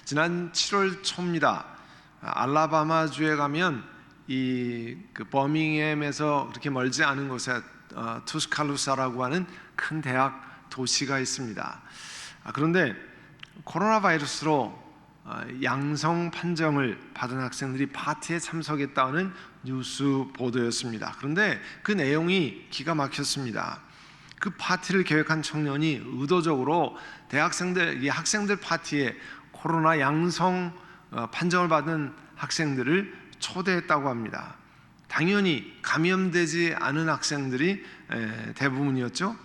지난 7월 초입니다. 알라바마주에 가면 그 버밍햄에서 그렇게 멀지 않은 곳에 투스칼루사라고 하는 큰 대학 도시가 있습니다. 그런데 코로나 바이러스로 양성 판정을 받은 학생들이 파티에 참석했다는 뉴스 보도였습니다. 그런데 그 내용이 기가 막혔습니다. 그 파티를 계획한 청년이 의도적으로 이 학생들 파티에 코로나 양성 판정을 받은 학생들을 초대했다고 합니다. 당연히 감염되지 않은 학생들이 대부분이었죠.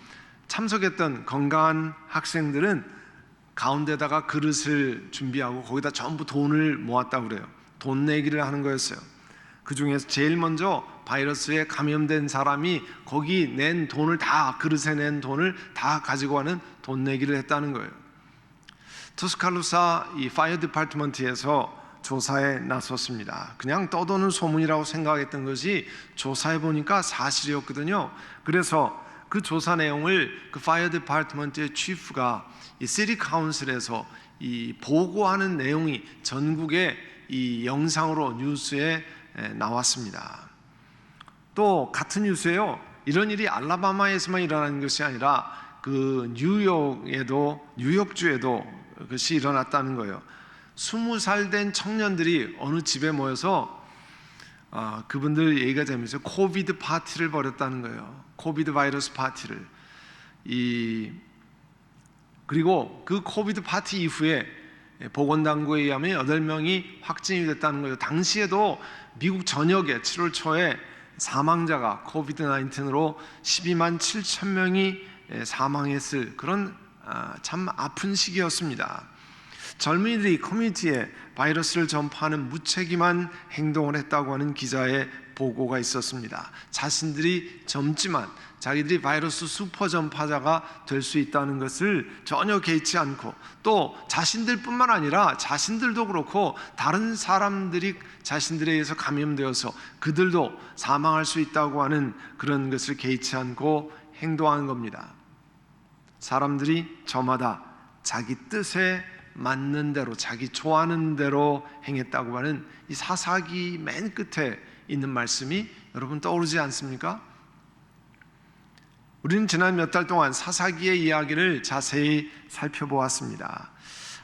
참석했던 건강한 학생들은 가운데다가 그릇을 준비하고 거기다 전부 돈을 모았다고 그래요. 돈 내기를 하는 거였어요. 그 중에서 제일 먼저 바이러스에 감염된 사람이 거기 낸 돈을 그릇에 낸 돈을 다 가지고 가는 돈 내기를 했다는 거예요. 투스칼루사 이 파이어 디파트먼트에서 조사에 나섰습니다. 그냥 떠도는 소문이라고 생각했던 것이 조사해 보니까 사실이었거든요. 그래서 그 조사 내용을 그 파이어 디파트먼트의 치프가 이 시티 카운슬에서 이 보고하는 내용이 전국에 이 영상으로 뉴스에 나왔습니다. 또 같은 뉴스에요. 이런 일이 알라바마에서만 일어나는 것이 아니라 그 뉴욕주에도 그것이 일어났다는 거예요. 20살 된 청년들이 어느 집에 모여서 그분들 얘기가 되면서 코비드 파티를 벌였다는 거예요. 코비드 바이러스 파티를. 그리고 그 코비드 파티 이후에 보건당국에 의하면 8명이 확진이 됐다는 거예요. 당시에도 미국 전역에 7월 초에 사망자가 코비드 19으로 12만 7천 명이 사망했을 그런 참 아픈 시기였습니다. 젊은이들이 커뮤니티에 바이러스를 전파하는 무책임한 행동을 했다고 하는 기자의 보고가 있었습니다. 자신들이 젊지만 자기들이 바이러스 슈퍼 전파자가 될 수 있다는 것을 전혀 개의치 않고, 또 자신들뿐만 아니라 자신들도 그렇고 다른 사람들이 자신들에 의해서 감염되어서 그들도 사망할 수 있다고 하는 그런 것을 개의치 않고 행동한 겁니다. 사람들이 저마다 자기 뜻에 맞는 대로, 자기 좋아하는 대로 행했다고 하는 이 사사기 맨 끝에 있는 말씀이 여러분 떠오르지 않습니까? 우리는 지난 몇 달 동안 사사기의 이야기를 자세히 살펴보았습니다.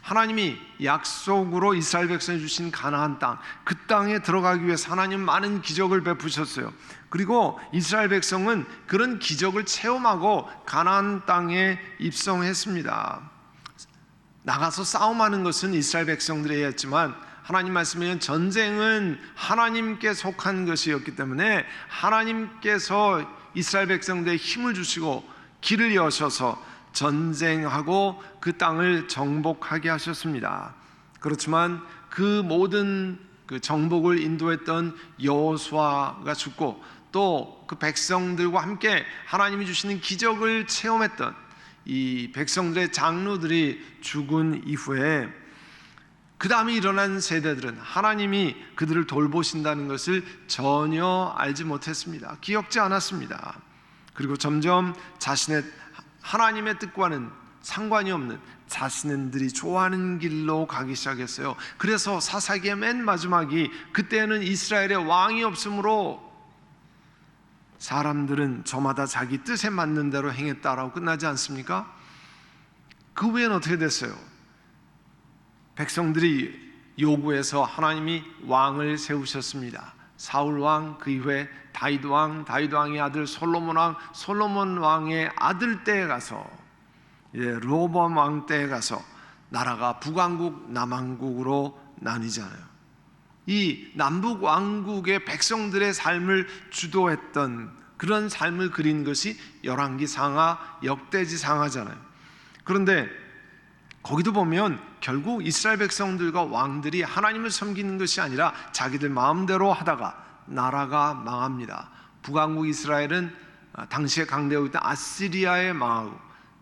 하나님이 약속으로 이스라엘 백성에 주신 가나안 땅, 그 땅에 들어가기 위해서 하나님 많은 기적을 베푸셨어요. 그리고 이스라엘 백성은 그런 기적을 체험하고 가나안 땅에 입성했습니다. 나가서 싸움하는 것은 이스라엘 백성들이 했지만 하나님 말씀에는 전쟁은 하나님께 속한 것이었기 때문에 하나님께서 이스라엘 백성들에게 힘을 주시고 길을 여셔서 전쟁하고 그 땅을 정복하게 하셨습니다. 그렇지만 그 모든 그 정복을 인도했던 여호수아가 죽고 또 그 백성들과 함께 하나님이 주시는 기적을 체험했던 이 백성들의 장로들이 죽은 이후에 그 다음에 일어난 세대들은 하나님이 그들을 돌보신다는 것을 전혀 알지 못했습니다. 기억지 않았습니다. 그리고 점점 하나님의 뜻과는 상관이 없는 자신들이 좋아하는 길로 가기 시작했어요. 그래서 사사기의 맨 마지막이 그때는 이스라엘의 왕이 없으므로 사람들은 저마다 자기 뜻에 맞는 대로 행했다라고 끝나지 않습니까? 그 후에는 어떻게 됐어요? 백성들이 요구해서 하나님이 왕을 세우셨습니다. 사울 왕, 그 이후에 다윗 왕의 아들 솔로몬 왕, 솔로몬 왕의 아들 때에 가서 르호보암 왕 때에 가서 나라가 북왕국, 남왕국으로 나뉘잖아요. 이 남북 왕국의 백성들의 삶을 주도했던 그런 삶을 그린 것이 열왕기상하, 역대지상하잖아요. 그런데 거기도 보면 결국 이스라엘 백성들과 왕들이 하나님을 섬기는 것이 아니라 자기들 마음대로 하다가 나라가 망합니다. 북왕국 이스라엘은 당시에 강대하고 있던 아시리아에 망하고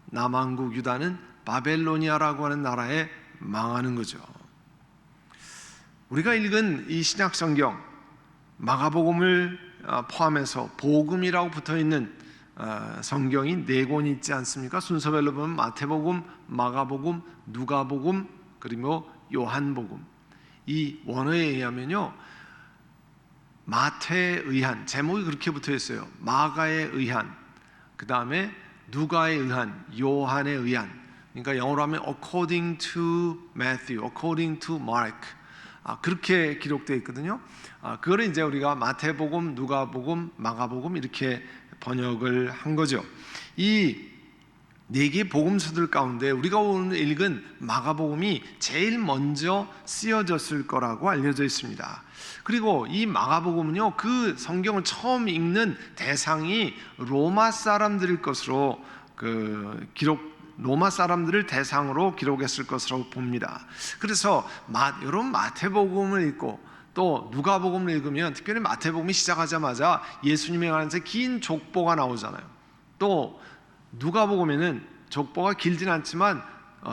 남왕국 유다는 바벨로니아라고 하는 나라에 망하는 거죠. 우리가 읽은 이 신약 성경 마가복음을 포함해서 복음이라고 붙어있는 성경이 4권이 있지 않습니까? 순서별로 보면 마태복음, 마가복음, 누가복음, 그리고 요한복음. 이 원어에 의하면요, 마태에 의한, 제목이 그렇게 붙어 있어요. 마가에 의한, 그 다음에 누가에 의한, 요한에 의한. 그러니까 영어로 하면 according to Matthew, according to Mark. 그렇게 기록되어 있거든요. 그거를 이제 우리가 마태복음, 누가복음, 마가복음 이렇게 번역을 한 거죠. 이 네 개 복음서들 가운데 우리가 오늘 읽은 마가복음이 제일 먼저 쓰여졌을 거라고 알려져 있습니다. 그리고 이 마가복음은요, 그 성경을 처음 읽는 대상이 로마 사람들일 것으로 로마 사람들을 대상으로 기록했을 것으로 봅니다. 그래서 여러분 마태복음을 읽고 또 누가복음을 읽으면, 특별히 마태복음이 시작하자마자 예수님에 관한 긴 족보가 나오잖아요. 또 누가복음에는 족보가 길진 않지만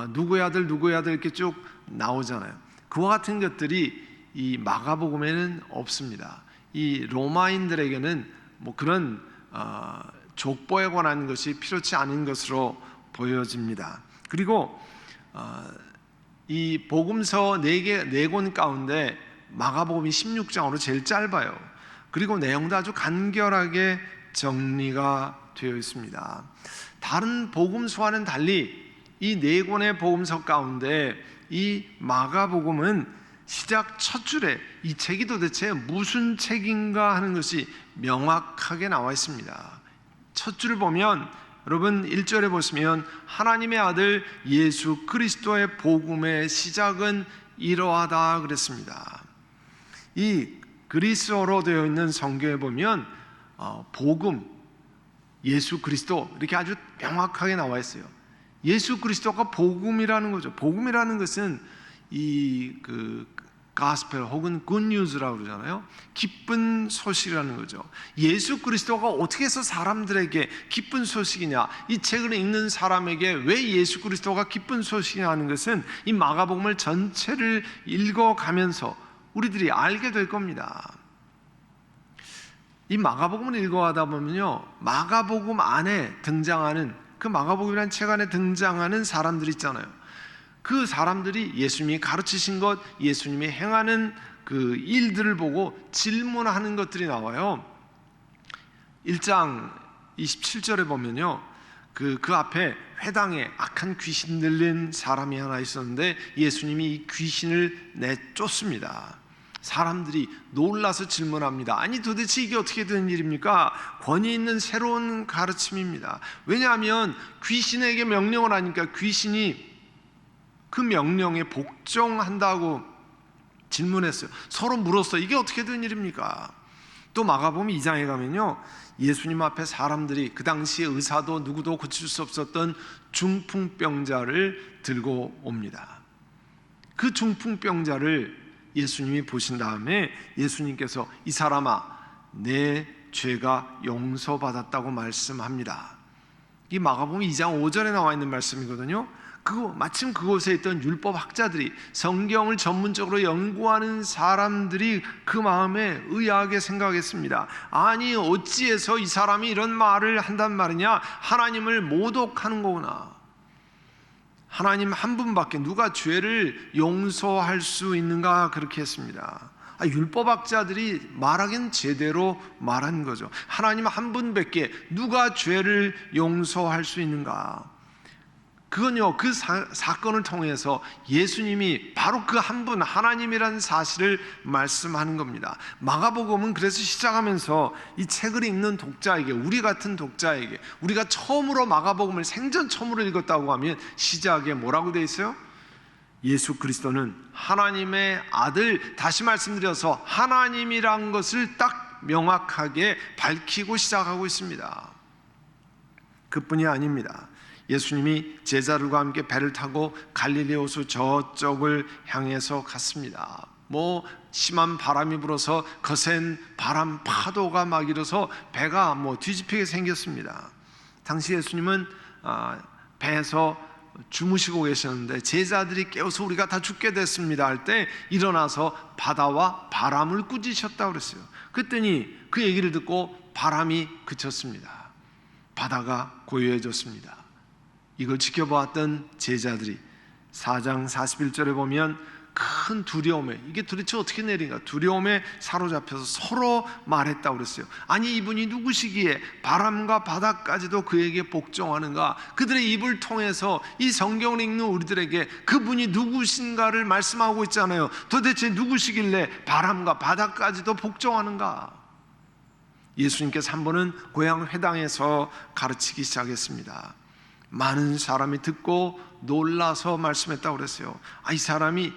누구의 아들 누구의 아들 이렇게 쭉 나오잖아요. 그와 같은 것들이 이 마가복음에는 없습니다. 이 로마인들에게는 뭐 그런 족보에 관한 것이 필요치 않은 것으로 보여집니다. 그리고 이 복음서 네 권 가운데 마가복음이 16장으로 제일 짧아요. 그리고 내용도 아주 간결하게 정리가 되어 있습니다. 다른 복음서와는 달리 이 네 권의 복음서 가운데 이 마가복음은 시작 첫 줄에 이 책이 도대체 무슨 책인가 하는 것이 명확하게 나와 있습니다. 첫 줄을 보면, 여러분 1절에 보시면 하나님의 아들 예수 그리스도의 복음의 시작은 이러하다 그랬습니다. 이 그리스어로 되어 있는 성경에 보면 복음, 예수 그리스도 이렇게 아주 명확하게 나와 있어요. 예수 그리스도가 복음이라는 거죠. 복음이라는 것은 가스펠 혹은 굿뉴스라고 그러잖아요. 기쁜 소식이라는 거죠. 예수 그리스도가 어떻게 해서 사람들에게 기쁜 소식이냐, 이 책을 읽는 사람에게 왜 예수 그리스도가 기쁜 소식이냐 하는 것은 이 마가복음을 전체를 읽어가면서 우리들이 알게 될 겁니다. 이 마가복음을 읽어가다 보면요, 마가복음 안에 등장하는, 그 마가복음이라는 책 안에 등장하는 사람들 있잖아요. 그 사람들이 예수님이 가르치신 것, 예수님이 행하는 그 일들을 보고 질문하는 것들이 나와요. 1장 27절에 보면요, 그 앞에 회당에 악한 귀신 들린 사람이 하나 있었는데 예수님이 이 귀신을 내쫓습니다. 사람들이 놀라서 질문합니다. 아니 도대체 이게 어떻게 된 일입니까? 권위 있는 새로운 가르침입니다. 왜냐하면 귀신에게 명령을 하니까 귀신이 그 명령에 복종한다고 질문했어요. 서로 물었어요. 이게 어떻게 된 일입니까? 또 마가복음 2장에 가면요, 예수님 앞에 사람들이 그 당시에 의사도 누구도 고칠 수 없었던 중풍병자를 들고 옵니다. 그 중풍병자를 예수님이 보신 다음에 예수님께서 이 사람아, 내 죄가 용서받았다고 말씀합니다. 이 마가복음 2장 5절에 나와 있는 말씀이거든요. 마침 그곳에 있던 율법학자들이, 성경을 전문적으로 연구하는 사람들이 그 마음에 의아하게 생각했습니다. 아니 어찌해서 이 사람이 이런 말을 한단 말이냐, 하나님을 모독하는 거구나. 하나님 한 분밖에 누가 죄를 용서할 수 있는가, 그렇게 했습니다. 율법학자들이 말하기는 제대로 말한 거죠. 하나님 한 분밖에 누가 죄를 용서할 수 있는가. 그건요, 그 사건을 통해서 예수님이 바로 그 한 분 하나님이라는 사실을 말씀하는 겁니다. 마가복음은 그래서 시작하면서 이 책을 읽는 독자에게, 우리 같은 독자에게, 우리가 처음으로 마가복음을 생전 처음으로 읽었다고 하면 시작에 뭐라고 되어 있어요? 예수 그리스도는 하나님의 아들, 다시 말씀드려서 하나님이란 것을 딱 명확하게 밝히고 시작하고 있습니다. 그뿐이 아닙니다. 예수님이 제자들과 함께 배를 타고 갈릴리 호수 저쪽을 향해서 갔습니다. 심한 바람이 불어서 거센 바람 파도가 막 일어서 배가 뒤집히게 생겼습니다. 당시 예수님은 배에서 주무시고 계셨는데 제자들이 깨워서 우리가 다 죽게 됐습니다 할 때 일어나서 바다와 바람을 꾸짖으셨다고 그랬어요. 그랬더니 그 얘기를 듣고 바람이 그쳤습니다. 바다가 고요해졌습니다. 이걸 지켜보았던 제자들이 4장 41절에 보면 큰 두려움에, 이게 도대체 어떻게 내린가, 두려움에 사로잡혀서 서로 말했다고 그랬어요. 아니 이분이 누구시기에 바람과 바다까지도 그에게 복종하는가. 그들의 입을 통해서 이 성경을 읽는 우리들에게 그분이 누구신가를 말씀하고 있잖아요. 도대체 누구시길래 바람과 바다까지도 복종하는가. 예수님께서 한 번은 고향 회당에서 가르치기 시작했습니다. 많은 사람이 듣고 놀라서 말씀했다고 그랬어요. 이 사람이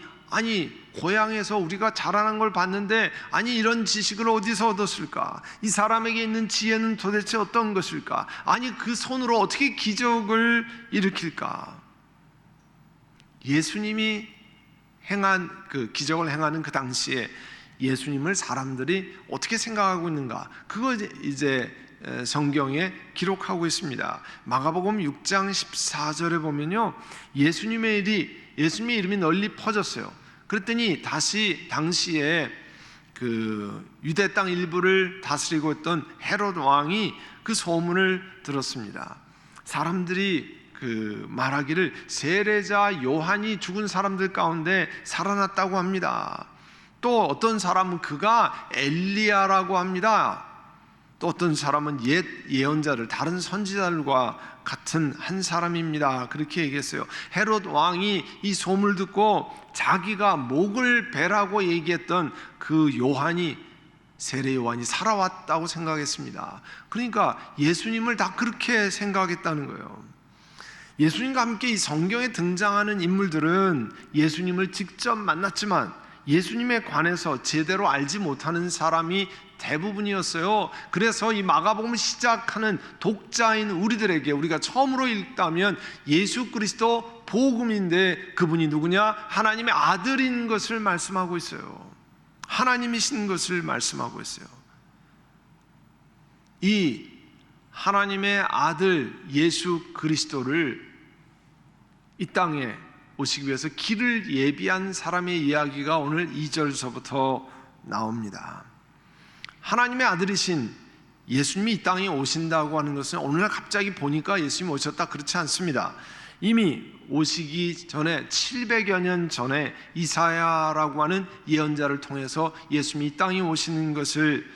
고향에서 우리가 자라난 걸 봤는데 이런 지식을 어디서 얻었을까? 이 사람에게 있는 지혜는 도대체 어떤 것일까? 그 손으로 어떻게 기적을 일으킬까? 예수님이 행한 그 기적을 행하는 그 당시에 예수님을 사람들이 어떻게 생각하고 있는가? 그거 이제 성경에 기록하고 있습니다. 마가복음 6장 14절에 보면요, 예수님의 이름이 널리 퍼졌어요. 그랬더니 다시 당시에 그 유대 땅 일부를 다스리고 있던 헤롯 왕이 그 소문을 들었습니다. 사람들이 그 말하기를 세례자 요한이 죽은 사람들 가운데 살아났다고 합니다. 또 어떤 사람은 그가 엘리야라고 합니다. 또 어떤 사람은 옛 예언자들, 다른 선지자들과 같은 한 사람입니다. 그렇게 얘기했어요. 헤롯 왕이 이 소문을 듣고 자기가 목을 베라고 얘기했던 그 요한이, 세례 요한이 살아왔다고 생각했습니다. 그러니까 예수님을 다 그렇게 생각했다는 거예요. 예수님과 함께 이 성경에 등장하는 인물들은 예수님을 직접 만났지만 예수님에 관해서 제대로 알지 못하는 사람이 대부분이었어요. 그래서 이 마가복음을 시작하는 독자인 우리들에게, 우리가 처음으로 읽다면 예수 그리스도 복음인데 그분이 누구냐? 하나님의 아들인 것을 말씀하고 있어요. 하나님이신 것을 말씀하고 있어요. 이 하나님의 아들 예수 그리스도를 이 땅에 오시기 위해서 길을 예비한 사람의 이야기가 오늘 2절서부터 나옵니다. 하나님의 아들이신 예수님이 이 땅에 오신다고 하는 것은 오늘날 갑자기 보니까 예수님이 오셨다, 그렇지 않습니다. 이미 오시기 전에 700여 년 전에 이사야라고 하는 예언자를 통해서 예수님이 이 땅에 오시는 것을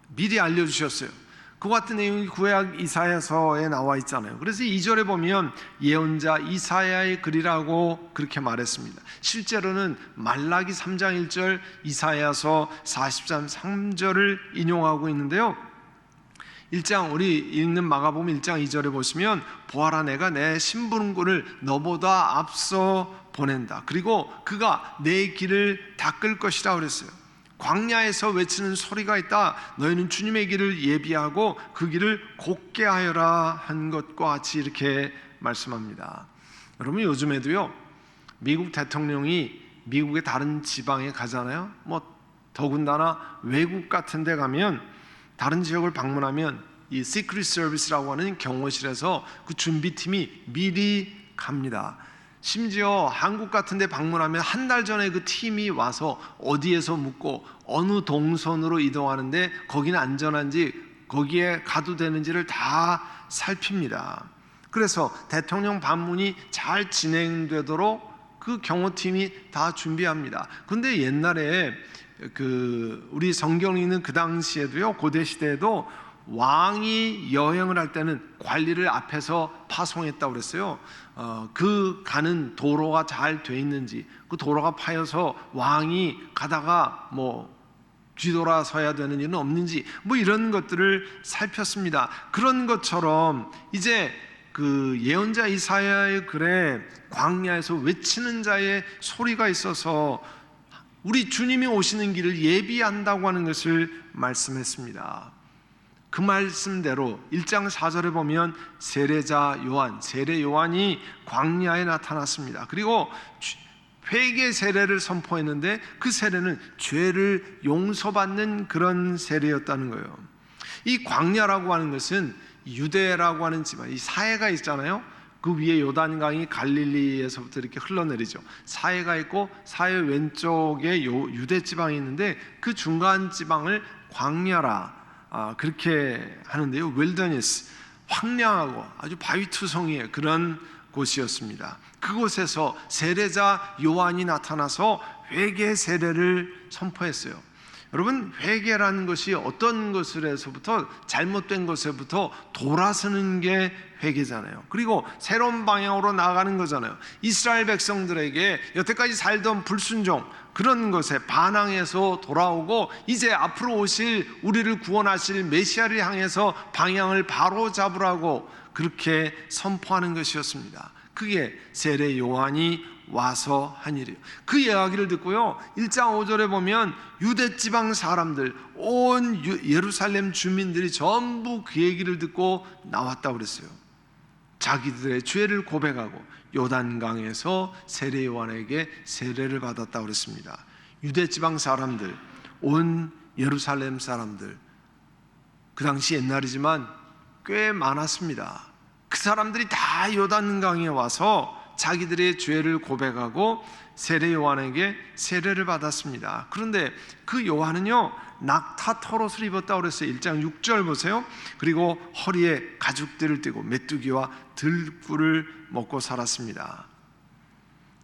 미리 알려주셨어요. 그 같은 내용이 구약 이사야서에 나와 있잖아요. 그래서 2절에 보면 예언자 이사야의 글이라고 그렇게 말했습니다. 실제로는 말라기 3장 1절, 이사야서 40장 3절을 인용하고 있는데요. 1장, 우리 읽는 마가복음 1장 2절에 보시면 보아라, 내가 내 심부름꾼을 너보다 앞서 보낸다. 그리고 그가 내 길을 닦을 것이라 그랬어요. 광야에서 외치는 소리가 있다. 너희는 주님의 길을 예비하고 그 길을 곧게 하여라 한 것과 같이 이렇게 말씀합니다. 여러분, 요즘에도요, 미국 대통령이 미국의 다른 지방에 가잖아요. 더군다나 외국 같은 데 가면, 다른 지역을 방문하면 이 시크릿 서비스라고 하는 경호실에서 그 준비팀이 미리 갑니다. 심지어 한국 같은 데 방문하면 한 달 전에 그 팀이 와서 어디에서 묵고 어느 동선으로 이동하는데 거기는 안전한지, 거기에 가도 되는지를 다 살핍니다. 그래서 대통령 방문이 잘 진행되도록 그 경호팀이 다 준비합니다. 근데 옛날에 우리 성경 읽는 그 당시에도요, 고대 시대에도 왕이 여행을 할 때는 관리를 앞에서 파송했다고 그랬어요. 그 가는 도로가 잘 돼 있는지, 그 도로가 파여서 왕이 가다가 뒤돌아서야 되는 일은 없는지, 이런 것들을 살폈습니다. 그런 것처럼 이제 그 예언자 이사야의 글에 광야에서 외치는 자의 소리가 있어서 우리 주님이 오시는 길을 예비한다고 하는 것을 말씀했습니다. 그 말씀대로 1장 4절에 보면 세례자 요한, 세례 요한이 광야에 나타났습니다. 그리고 회개 세례를 선포했는데 그 세례는 죄를 용서받는 그런 세례였다는 거예요. 이 광야라고 하는 것은 유대라고 하는 지방, 이 사해가 있잖아요. 그 위에 요단강이 갈릴리에서부터 이렇게 흘러내리죠. 사해가 있고 사해 왼쪽에 유대 지방이 있는데 그 중간 지방을 광야라 그렇게 하는데요. 윌더니스, 황량하고 아주 바위투성이의 그런 곳이었습니다. 그곳에서 세례자 요한이 나타나서 회개 세례를 선포했어요. 여러분, 회개라는 것이 어떤 것에서부터, 잘못된 것에부터 돌아서는 게 회개잖아요. 그리고 새로운 방향으로 나아가는 거잖아요. 이스라엘 백성들에게 여태까지 살던 불순종, 그런 것에 반항해서 돌아오고 이제 앞으로 오실, 우리를 구원하실 메시아를 향해서 방향을 바로 잡으라고 그렇게 선포하는 것이었습니다. 그게 세례 요한이 와서 한 일이에요. 그 이야기를 듣고요, 1장 5절에 보면 유대 지방 사람들, 온 예루살렘 주민들이 전부 그 얘기를 듣고 나왔다고 그랬어요. 자기들의 죄를 고백하고 요단강에서 세례 요한에게 세례를 받았다고 그랬습니다. 유대 지방 사람들, 온 예루살렘 사람들, 그 당시 옛날이지만 꽤 많았습니다. 그 사람들이 다 요단강에 와서 자기들의 죄를 고백하고 세례 요한에게 세례를 받았습니다. 그런데 그 요한은요, 낙타 털옷을 입었다고 그랬어요. 1장 6절 보세요. 그리고 허리에 가죽들을 띠고 메뚜기와 들꿀을 먹고 살았습니다.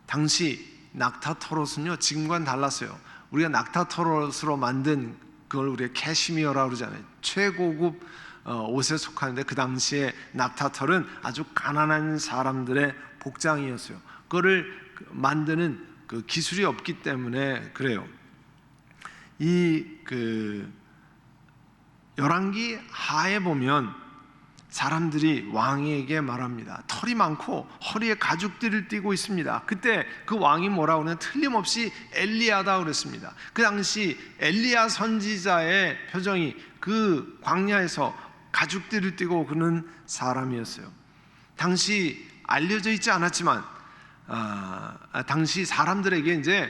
당시 낙타 털옷은요, 지금과는 달랐어요. 우리가 낙타 털옷으로 만든 그걸 우리가 캐시미어라고 그러잖아요. 최고급 옷에 속하는데, 그 당시에 낙타털은 아주 가난한 사람들의 복장이었어요. 그거를 만드는 그 기술이 없기 때문에 그래요. 열왕기 하에 보면 사람들이 왕에게 말합니다. 털이 많고 허리에 가죽들을 띠고 있습니다. 그때 그 왕이 뭐라고 하냐면 틀림없이 엘리야다 그랬습니다. 그 당시 엘리야 선지자의 표정이 그 광야에서 가죽들을 띠고 그는 사람이었어요. 당시 알려져 있지 않았지만 당시 사람들에게 이제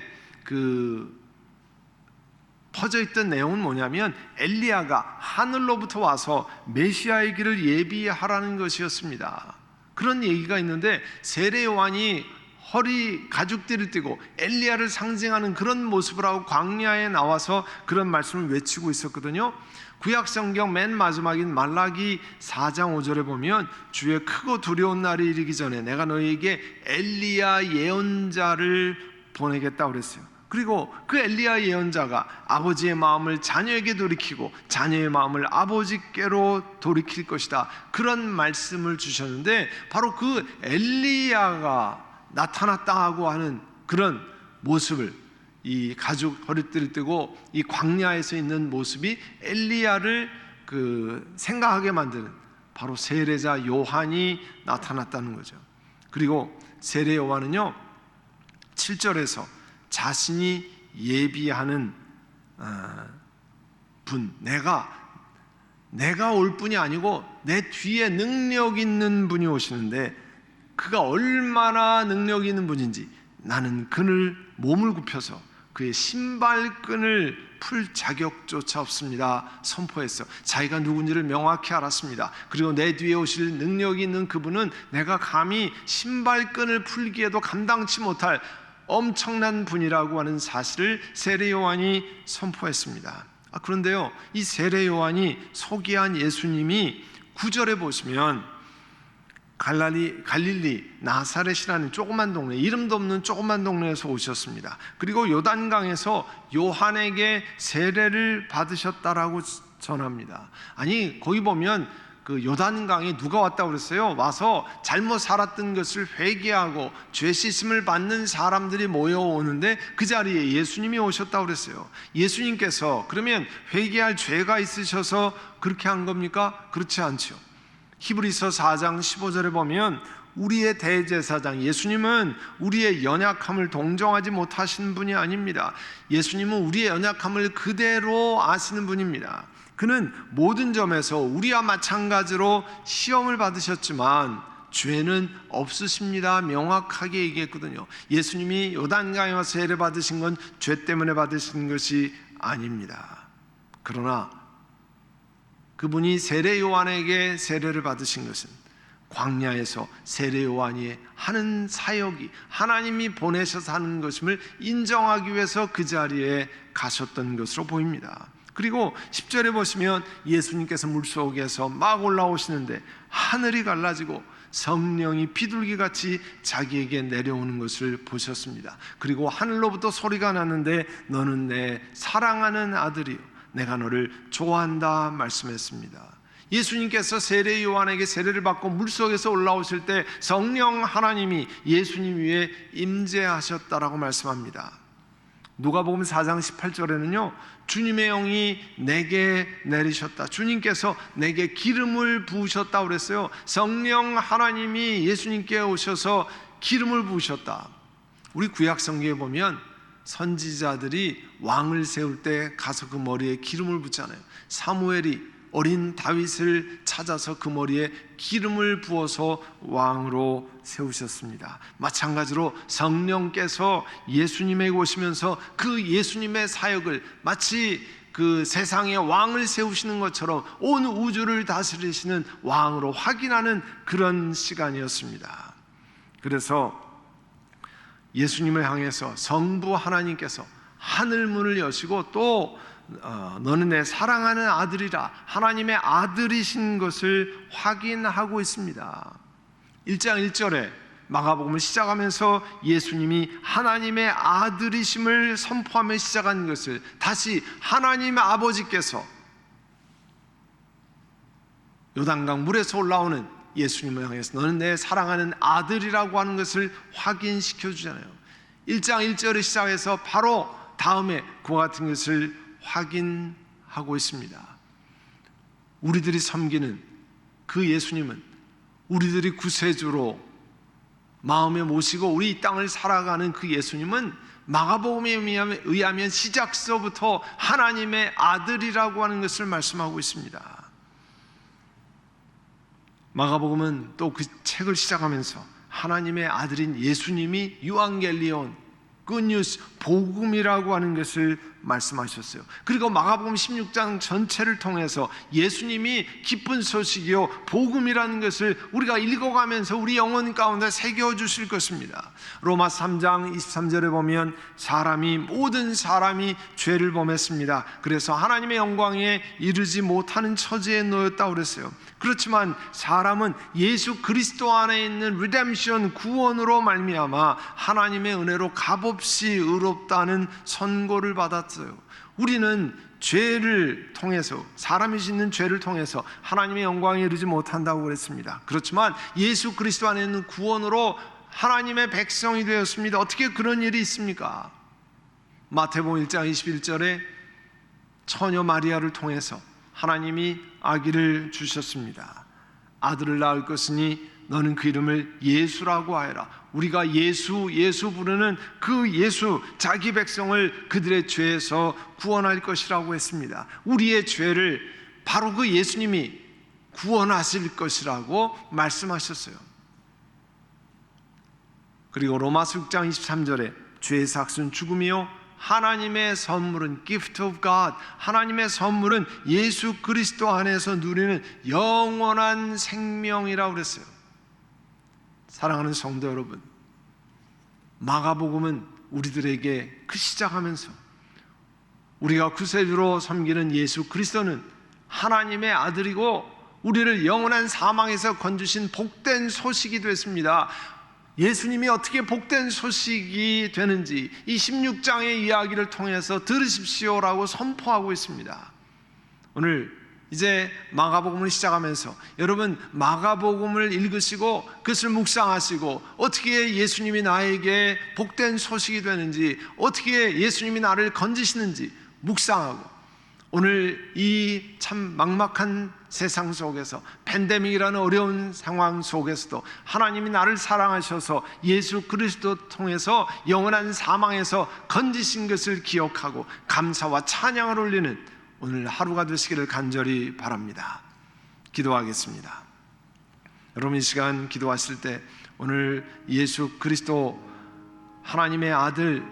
퍼져 있던 내용은 뭐냐면 엘리야가 하늘로부터 와서 메시아의 길을 예비하라는 것이었습니다. 그런 얘기가 있는데, 세례 요한이 허리 가죽들을 띠고 엘리야를 상징하는 그런 모습을 하고 광야에 나와서 그런 말씀을 외치고 있었거든요. 구약성경 맨 마지막인 말라기 4장 5절에 보면 주의 크고 두려운 날이 이르기 전에 내가 너희에게 엘리야 예언자를 보내겠다고 그랬어요. 그리고 그 엘리야 예언자가 아버지의 마음을 자녀에게 돌이키고 자녀의 마음을 아버지께로 돌이킬 것이다, 그런 말씀을 주셨는데, 바로 그 엘리야가 나타났다고 하는 그런 모습을, 이 가죽 허리띠를 띠고 이 광야에서 있는 모습이 엘리야를 생각하게 만드는 바로 세례자 요한이 나타났다는 거죠. 그리고 세례 요한은요, 7절에서 자신이 예비하는 분, 내가 올 뿐이 아니고 내 뒤에 능력 있는 분이 오시는데, 그가 얼마나 능력 있는 분인지 나는 그를 몸을 굽혀서 그의 신발끈을 풀 자격조차 없습니다 선포했어. 자기가 누군지를 명확히 알았습니다. 그리고 내 뒤에 오실 능력이 있는 그분은 내가 감히 신발끈을 풀기에도 감당치 못할 엄청난 분이라고 하는 사실을 세례 요한이 선포했습니다. 그런데요, 이 세례 요한이 소개한 예수님이 9절에 보시면 갈릴리 나사렛이라는 조그만 동네, 이름도 없는 조그만 동네에서 오셨습니다. 그리고 요단강에서 요한에게 세례를 받으셨다라고 전합니다. 아니, 거기 보면 그 요단강에 누가 왔다고 그랬어요? 와서 잘못 살았던 것을 회개하고 죄 씻음을 받는 사람들이 모여오는데 그 자리에 예수님이 오셨다고 그랬어요. 예수님께서 그러면 회개할 죄가 있으셔서 그렇게 한 겁니까? 그렇지 않죠. 히브리서 4장 15절에 보면 우리의 대제사장 예수님은 우리의 연약함을 동정하지 못하신 분이 아닙니다. 예수님은 우리의 연약함을 그대로 아시는 분입니다. 그는 모든 점에서 우리와 마찬가지로 시험을 받으셨지만 죄는 없으십니다 명확하게 얘기했거든요. 예수님이 요단강에 와서 세례 받으신 건 죄 때문에 받으신 것이 아닙니다. 그러나 그분이 세례 요한에게 세례를 받으신 것은 광야에서 세례 요한이 하는 사역이 하나님이 보내셔서 하는 것임을 인정하기 위해서 그 자리에 가셨던 것으로 보입니다. 그리고 10절에 보시면 예수님께서 물속에서 막 올라오시는데 하늘이 갈라지고 성령이 비둘기같이 자기에게 내려오는 것을 보셨습니다. 그리고 하늘로부터 소리가 났는데 너는 내 사랑하는 아들이요 내가 너를 좋아한다 말씀했습니다. 예수님께서 세례 요한에게 세례를 받고 물속에서 올라오실 때 성령 하나님이 예수님 위에 임재하셨다라고 말씀합니다. 누가복음 4장 18절에는요 주님의 영이 내게 내리셨다, 주님께서 내게 기름을 부으셨다고 그랬어요. 성령 하나님이 예수님께 오셔서 기름을 부으셨다. 우리 구약 성경에 보면 선지자들이 왕을 세울 때 가서 그 머리에 기름을 붓잖아요. 사무엘이 어린 다윗을 찾아서 그 머리에 기름을 부어서 왕으로 세우셨습니다. 마찬가지로 성령께서 예수님에게 오시면서 그 예수님의 사역을 마치 그 세상의 왕을 세우시는 것처럼 온 우주를 다스리시는 왕으로 확인하는 그런 시간이었습니다. 그래서 예수님을 향해서 성부 하나님께서 하늘문을 여시고 또 너는 내 사랑하는 아들이라 하나님의 아들이신 것을 확인하고 있습니다. 1장 1절에 마가복음을 시작하면서 예수님이 하나님의 아들이심을 선포하며 시작한 것을 다시 하나님 아버지께서 요단강 물에서 올라오는 예수님을 향해서 너는 내 사랑하는 아들이라고 하는 것을 확인시켜 주잖아요. 1장 1절을 시작해서 바로 다음에 그와 같은 것을 확인하고 있습니다. 우리들이 섬기는 그 예수님은 우리들이 구세주로 마음에 모시고 우리 이 땅을 살아가는 그 예수님은 마가복음에 의하면 시작서부터 하나님의 아들이라고 하는 것을 말씀하고 있습니다. 마가복음은 또 그 책을 시작하면서 하나님의 아들인 예수님이 유앙겔리온 굿뉴스, 복음이라고 하는 것을 말씀하셨어요. 그리고 마가복음 16장 전체를 통해서 예수님이 기쁜 소식이요 복음이라는 것을 우리가 읽어가면서 우리 영혼 가운데 새겨주실 것입니다. 로마 3장 23절에 보면 모든 사람이 죄를 범했습니다. 그래서 하나님의 영광에 이르지 못하는 처지에 놓였다고 그랬어요. 그렇지만 사람은 예수 그리스도 안에 있는 리뎀션, 구원으로 말미암아 하나님의 은혜로 값없이 의롭다는 선고를 받았어요. 우리는 죄를 통해서, 사람이 짓는 죄를 통해서 하나님의 영광에 이르지 못한다고 그랬습니다. 그렇지만 예수 그리스도 안에 있는 구원으로 하나님의 백성이 되었습니다. 어떻게 그런 일이 있습니까? 마태복음 1장 21절에 처녀 마리아를 통해서 하나님이 아기를 주셨습니다. 아들을 낳을 것이니 너는 그 이름을 예수라고 하여라. 우리가 예수 부르는 그 예수, 자기 백성을 그들의 죄에서 구원할 것이라고 했습니다. 우리의 죄를 바로 그 예수님이 구원하실 것이라고 말씀하셨어요. 그리고 로마서 6장 23절에 죄의 삭은 죽음이요 하나님의 선물은 gift of God, 하나님의 선물은 예수 그리스도 안에서 누리는 영원한 생명이라고 그랬어요. 사랑하는 성도 여러분, 마가복음은 우리들에게 그 시작하면서 우리가 구세주로 섬기는 예수 그리스도는 하나님의 아들이고 우리를 영원한 사망에서 건지신 복된 소식이 됐습니다. 예수님이 어떻게 복된 소식이 되는지 이 16장의 이야기를 통해서 들으십시오라고 선포하고 있습니다. 오늘 이제 마가복음을 시작하면서 여러분 마가복음을 읽으시고 그것을 묵상하시고 어떻게 예수님이 나에게 복된 소식이 되는지, 어떻게 예수님이 나를 건지시는지 묵상하고, 오늘 이 참 막막한 세상 속에서 팬데믹이라는 어려운 상황 속에서도 하나님이 나를 사랑하셔서 예수 그리스도 통해서 영원한 사망에서 건지신 것을 기억하고 감사와 찬양을 올리는 오늘 하루가 되시기를 간절히 바랍니다. 기도하겠습니다. 여러분 이 시간 기도하실 때 오늘 예수 그리스도 하나님의 아들,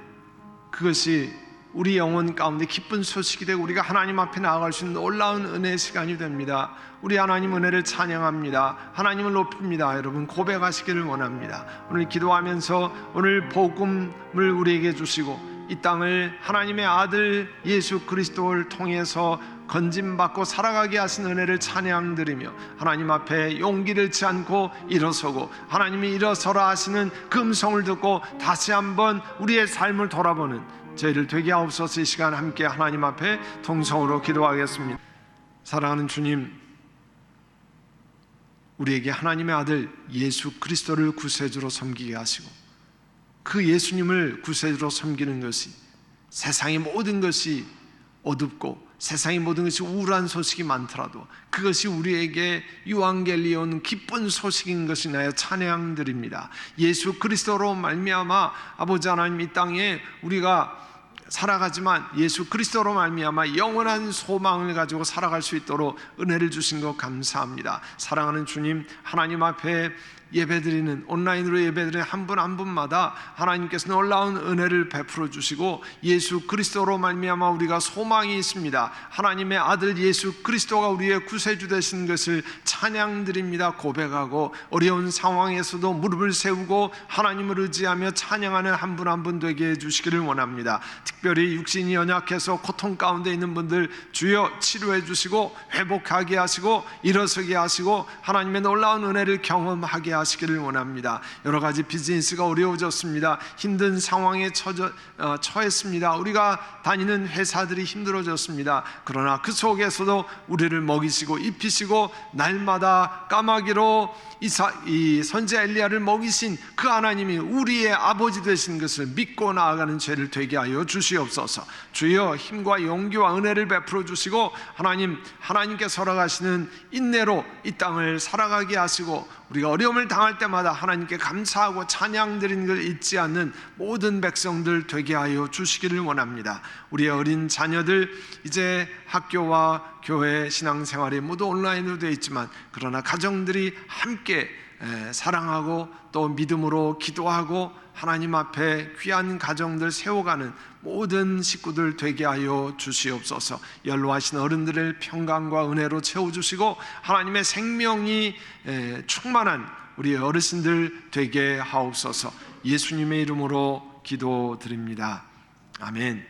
그것이 우리 영혼 가운데 기쁜 소식이 되고 우리가 하나님 앞에 나아갈 수 있는 놀라운 은혜의 시간이 됩니다. 우리 하나님 은혜를 찬양합니다. 하나님을 높입니다. 여러분 고백하시기를 원합니다. 오늘 기도하면서 오늘 복음을 우리에게 주시고 이 땅을 하나님의 아들 예수 그리스도를 통해서 건짐받고 살아가게 하신 은혜를 찬양드리며 하나님 앞에 용기를 잃지 않고 일어서고 하나님이 일어서라 하시는 그 음성을 듣고 다시 한번 우리의 삶을 돌아보는 저희를 되게 하옵소서. 이 시간 함께 하나님 앞에 통성으로 기도하겠습니다. 사랑하는 주님, 우리에게 하나님의 아들 예수 그리스도를 구세주로 섬기게 하시고 그 예수님을 구세주로 섬기는 것이 세상의 모든 것이 어둡고 세상의 모든 것이 우울한 소식이 많더라도 그것이 우리에게 유앙겔리온 기쁜 소식인 것이 나여 찬양드립니다. 예수 그리스도로 말미암아 아버지 하나님 이 땅에 우리가 살아가지만 예수 그리스도로 말미암아 영원한 소망을 가지고 살아갈 수 있도록 은혜를 주신 것 감사합니다. 사랑하는 주님, 하나님 앞에 예배드리는 온라인으로 예배드리는 한 분 한 분마다 하나님께서 놀라운 은혜를 베풀어 주시고 예수 그리스도로 말미암아 우리가 소망이 있습니다. 하나님의 아들 예수 그리스도가 우리의 구세주 되신 것을 찬양드립니다. 고백하고 어려운 상황에서도 무릎을 세우고 하나님을 의지하며 찬양하는 한 분 한 분 되게 해주시기를 원합니다. 특별히 육신이 연약해서 고통 가운데 있는 분들 주여 치료해 주시고 회복하게 하시고 일어서게 하시고 하나님의 놀라운 은혜를 경험하게 하시기를 원합니다. 여러 가지 비즈니스가 어려워졌습니다. 힘든 상황에 처했습니다. 우리가 다니는 회사들이 힘들어졌습니다. 그러나 그 속에서도 우리를 먹이시고 입히시고 날마다 까마귀로 이 선지자 엘리야를 먹이신 그 하나님이 우리의 아버지 되신 것을 믿고 나아가는 죄를 되게 하여 주시옵소서. 주여 힘과 용기와 은혜를 베풀어 주시고 하나님께 설악하시는 인내로 이 땅을 살아가게 하시고 우리가 어려움을 당할 때마다 하나님께 감사하고 찬양드리는 걸 잊지 않는 모든 백성들 되게 하여 주시기를 원합니다. 우리의 어린 자녀들 이제 학교와 교회 신앙생활이 모두 온라인으로 되어 있지만 그러나 가정들이 함께 사랑하고 또 믿음으로 기도하고 하나님 앞에 귀한 가정들 세워가는 모든 식구들 되게 하여 주시옵소서. 연로하신 어른들을 평강과 은혜로 채워주시고 하나님의 생명이 충만한 우리 어르신들 되게 하옵소서. 예수님의 이름으로 기도드립니다. 아멘.